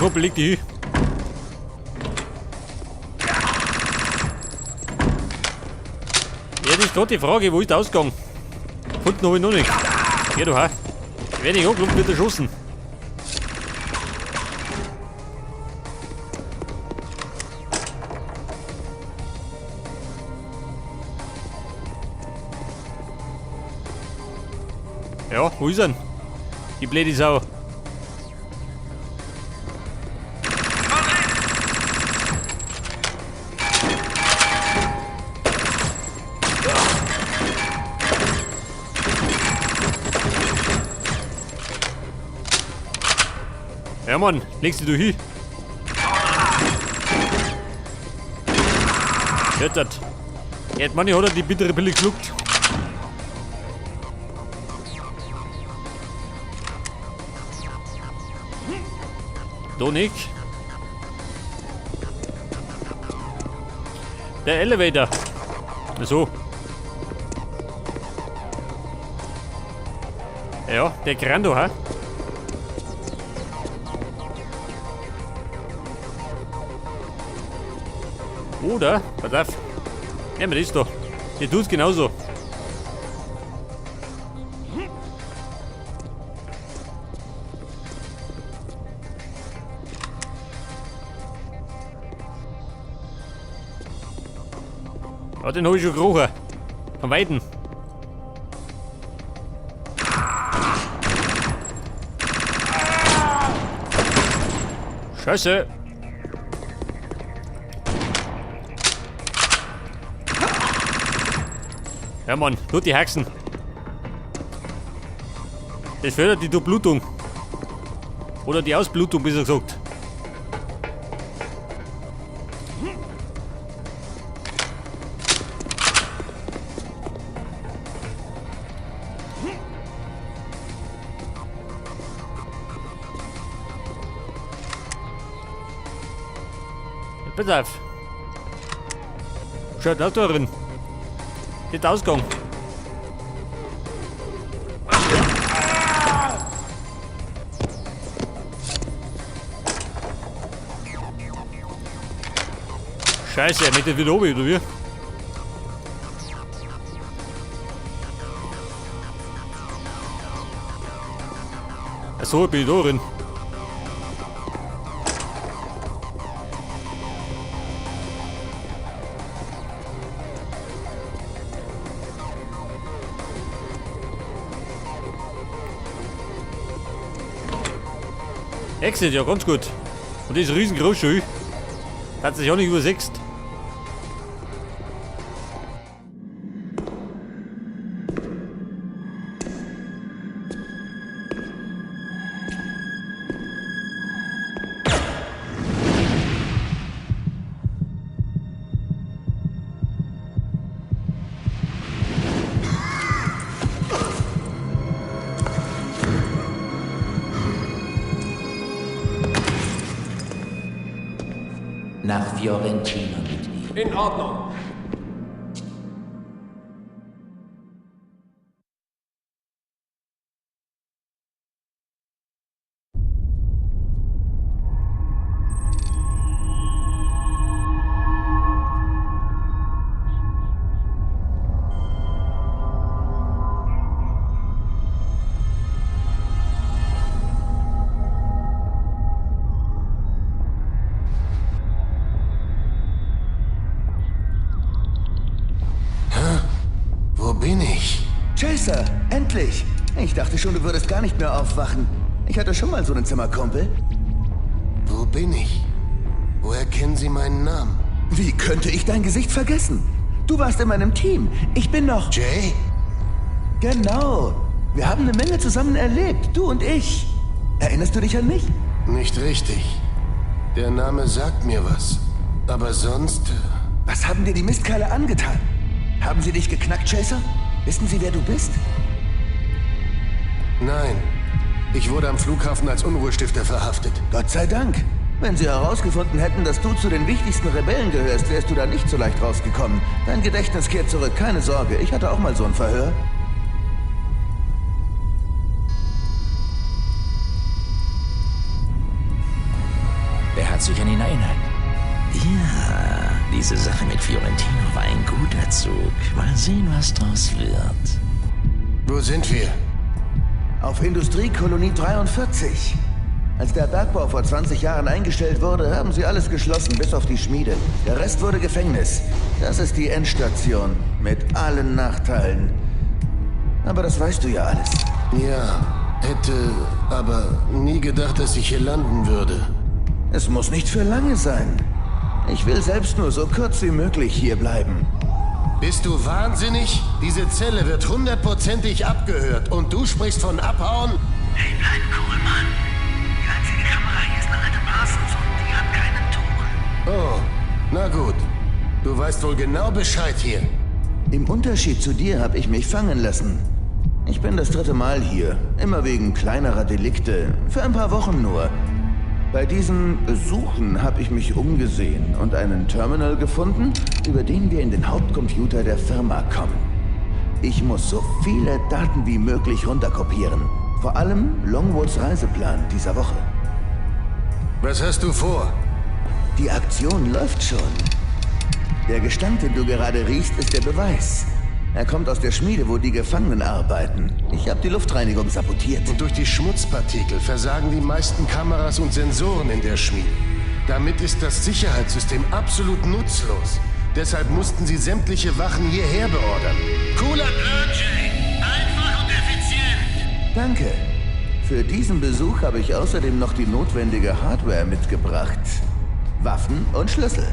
Kumpel, leg die hin. Jetzt ist gerade die Frage, wo ist der Ausgang? Gefunden habe ich noch nicht. Geh du her. Wenn ich angelumpt, wird erschossen. Ja, wo ist er denn? Die blöde Sau. Ja Mann, legst du hin. Jetzt hat. Jetzt Mann, hat er die bittere Pille geschluckt. Da nicht. Der Elevator. So. Ja, der Kran da, ha? Oder, pass auf. Nehmen wir das da. Der tut's genauso. Ja, den hab ich schon gerochen. Von Weitem. Scheiße. Ja Mann, tut die Hexen. Das fördert die Durchblutung. Oder die Ausblutung, besser gesagt. Pass auf. Schaut auch da drin. Nicht Ausgang. Scheiße, er möchte wieder oben, oder wie? Achso, ich bin da drin. Exit, ja ganz gut. Und das ist riesengroß schon. Hat sich auch nicht übersetzt. Nach Fiorentina mit ihm. In Ordnung. Bin ich? Chaser, endlich! Ich dachte schon, du würdest gar nicht mehr aufwachen. Ich hatte schon mal so einen Zimmerkumpel. Wo bin ich? Woher kennen Sie meinen Namen? Wie könnte ich dein Gesicht vergessen? Du warst in meinem Team. Ich bin noch... Jay? Genau. Wir haben eine Menge zusammen erlebt, du und ich. Erinnerst du dich an mich? Nicht richtig. Der Name sagt mir was. Aber sonst... Was haben dir die Mistkerle angetan? Haben sie dich geknackt, Chaser? Wissen sie, wer du bist? Nein. Ich wurde am Flughafen als Unruhestifter verhaftet. Gott sei Dank. Wenn sie herausgefunden hätten, dass du zu den wichtigsten Rebellen gehörst, wärst du da nicht so leicht rausgekommen. Dein Gedächtnis kehrt zurück, keine Sorge. Ich hatte auch mal so ein Verhör. hat sich an ihn erinnert. Ja, diese Sache mit Fiorentino war ein guter Zug. Mal sehen, was draus wird. Wo sind wir? Auf Industriekolonie 43. Als der Bergbau vor 20 Jahren eingestellt wurde, haben sie alles geschlossen, bis auf die Schmiede. Der Rest wurde Gefängnis. Das ist die Endstation, mit allen Nachteilen. Aber das weißt du ja alles. Ja, hätte aber nie gedacht, dass ich hier landen würde. Es muss nicht für lange sein. Ich will selbst nur so kurz wie möglich hier bleiben. Bist du wahnsinnig? Diese Zelle wird 100%ig abgehört und du sprichst von abhauen? Hey, bleib cool, Mann. Die einzige Kamera hier ist eine alte Parsons und die hat keinen Ton. Oh, na gut. Du weißt wohl genau Bescheid hier. Im Unterschied zu dir habe ich mich fangen lassen. Ich bin das 3. Mal hier, immer wegen kleinerer Delikte, für ein paar Wochen nur. Bei diesen Besuchen habe ich mich umgesehen und einen Terminal gefunden, über den wir in den Hauptcomputer der Firma kommen. Ich muss so viele Daten wie möglich runterkopieren. Vor allem Longwoods Reiseplan dieser Woche. Was hast du vor? Die Aktion läuft schon. Der Gestank, den du gerade riechst, ist der Beweis. Er kommt aus der Schmiede, wo die Gefangenen arbeiten. Ich habe die Luftreinigung sabotiert. Und durch die Schmutzpartikel versagen die meisten Kameras und Sensoren in der Schmiede. Damit ist das Sicherheitssystem absolut nutzlos. Deshalb mussten sie sämtliche Wachen hierher beordern. Cooler Plan, Jay. Einfach und effizient. Danke. Für diesen Besuch habe ich außerdem noch die notwendige Hardware mitgebracht. Waffen und Schlüssel.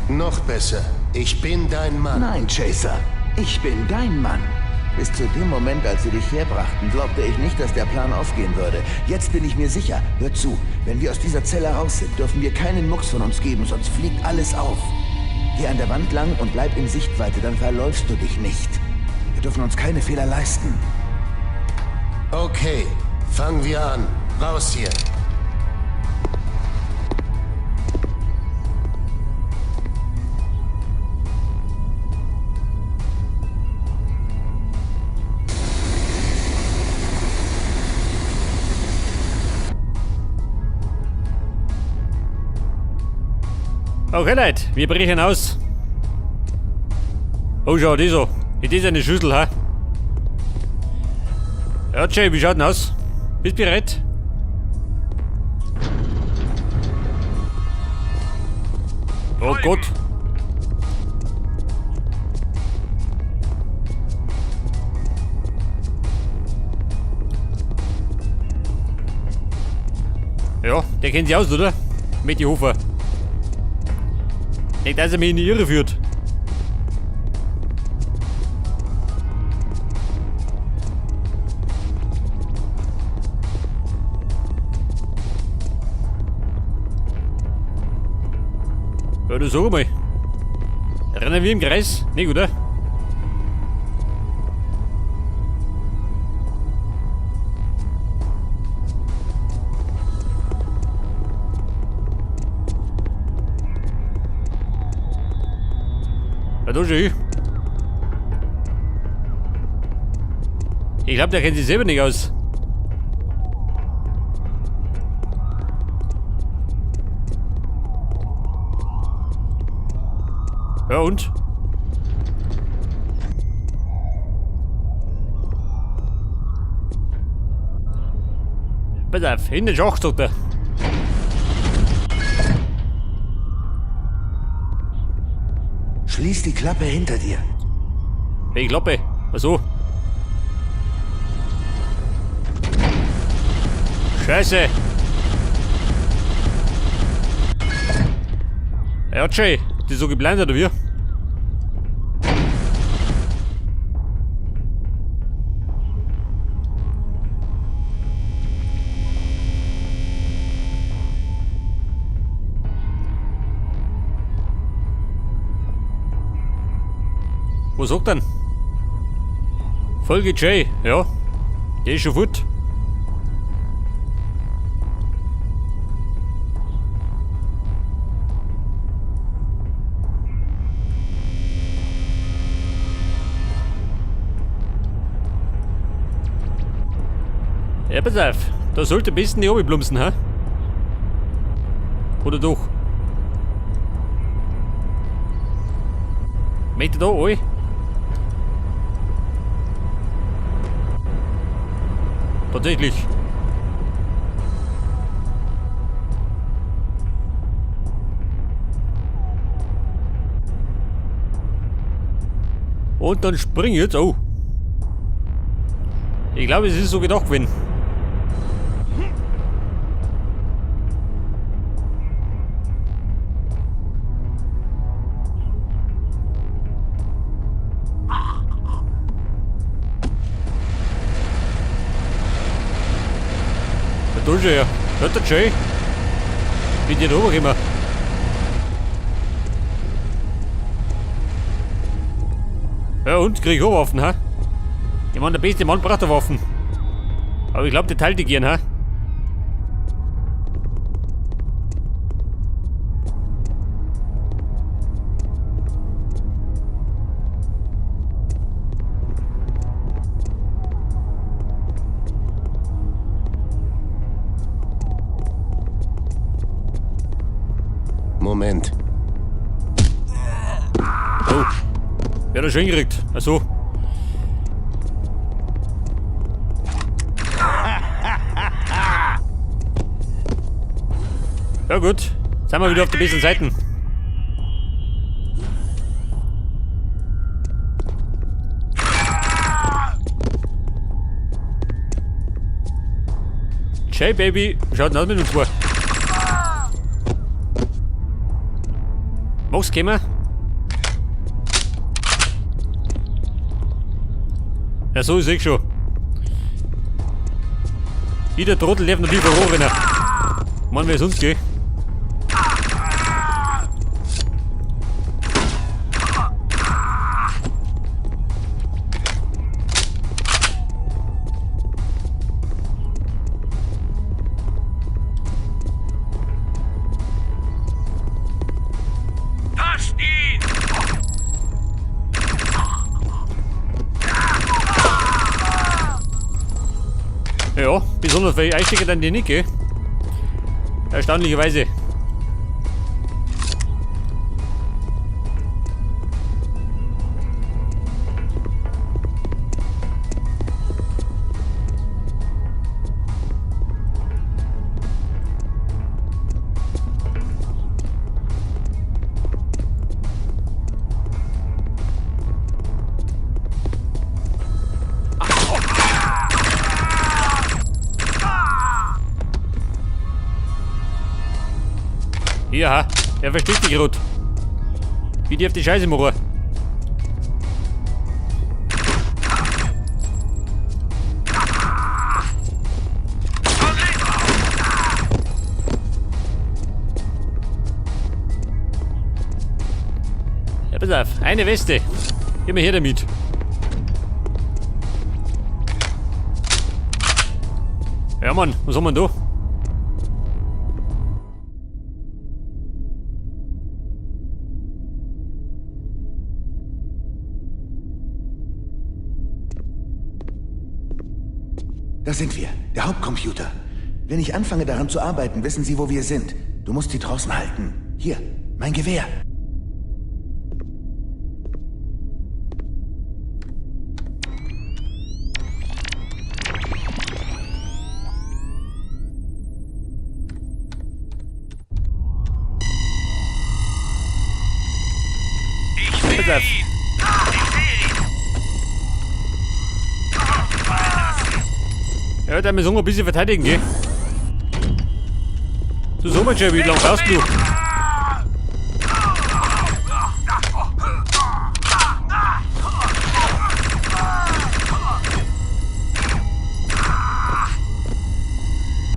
Noch besser. Ich bin dein Mann. Nein, Chaser. Ich bin dein Mann. Bis zu dem Moment, als sie dich herbrachten, glaubte ich nicht, dass der Plan aufgehen würde. Jetzt bin ich mir sicher. Hör zu, wenn wir aus dieser Zelle raus sind, dürfen wir keinen Mucks von uns geben, sonst fliegt alles auf. Geh an der Wand lang und bleib in Sichtweite, dann verläufst du dich nicht. Wir dürfen uns keine Fehler leisten. Okay, fangen wir an. Raus hier. Okay, Leute, wir brechen aus. Oh, schau, dieser. Das ist eine Schüssel, ha? Ja, Jay, wie schaut denn aus? Bist du bereit? Oh Gott. Ja, der kennt sich aus, oder? Mit die Hofer. Nicht, dass er mich in die Irre führt. Ja, du sag mal. Rennen wir im Kreis? Nicht, oder? Ja, da schön. Ich glaube, der kennt sich selber nicht aus. Ja und? Pass auf, in den Schacht, sagt er. Schließ die Klappe hinter dir. Hey, Klappe. Achso. Scheiße. Er hat schon. Die ist so geblendet, oder wie? Was sagt denn? Folge J, ja. Der ist schon gut. Ja, pass auf. Da sollte ein bisschen die Obi blumsen, ha? Oder doch? Möchte da alle? Tatsächlich. Und dann spring jetzt. Oh. Ich glaube, es ist so gedacht gewesen. Da ist er ja. Hört der Jay? Wie die da rüberkommen. Ja, und krieg ich auch Waffen, ha? Ich meine, der beste Mann braucht Waffen. Aber ich glaube, die teilt die gern, ha? Moment. Oh. Wer hat das schon gekriegt? Achso. Ja gut. Sind wir wieder auf der besten Seite. Jay, Baby. Schaut nach mit uns vor. Magst du kommen? Ja, so ist es schon. Jeder Trottel darf natürlich verrohren. Mann, wer sonst geht? Ja, besonders weil ich einstecke dann die Nicke. Erstaunlicherweise. Ja, er versteht dich rot. Wie die auf die Scheiße machen. Ja, pass auf, eine Weste. Geh mal her damit. Ja, Mann, was haben wir denn da? Da sind wir, der Hauptcomputer. Wenn ich anfange daran zu arbeiten, wissen Sie, wo wir sind. Du musst sie draußen halten. Hier, mein Gewehr. Pass auf. Ja, da müssen wir ein bisschen verteidigen, gell? Du sag mal schon, wie lange brauchst du?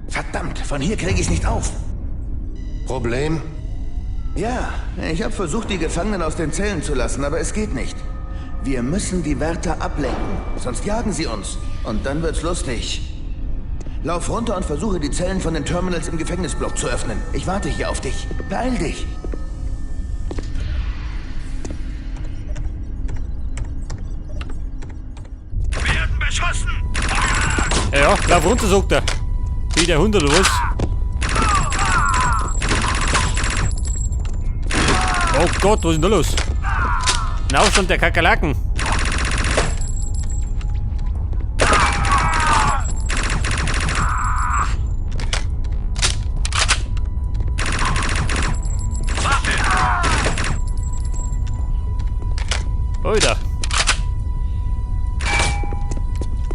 Verdammt, von hier kriege ich nicht auf. Problem? Ja, ich habe versucht, die Gefangenen aus den Zellen zu lassen, aber es geht nicht. Wir müssen die Wärter ablenken, sonst jagen sie uns. Und dann wird's lustig. Lauf runter und versuche, die Zellen von den Terminals im Gefängnisblock zu öffnen. Ich warte hier auf dich. Beeil dich. Werden beschossen! Ja, lauf runter, sagt er. Wie der Hund oder was? Oh Gott, was ist denn da los? Ein Aufstand der Kakerlaken. Alter.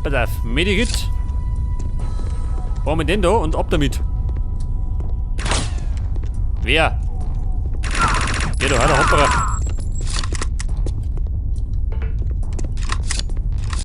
Pass auf, Medikit. Brauchen wir den da und ab damit. Wer? Ja, da hat er Hopperer.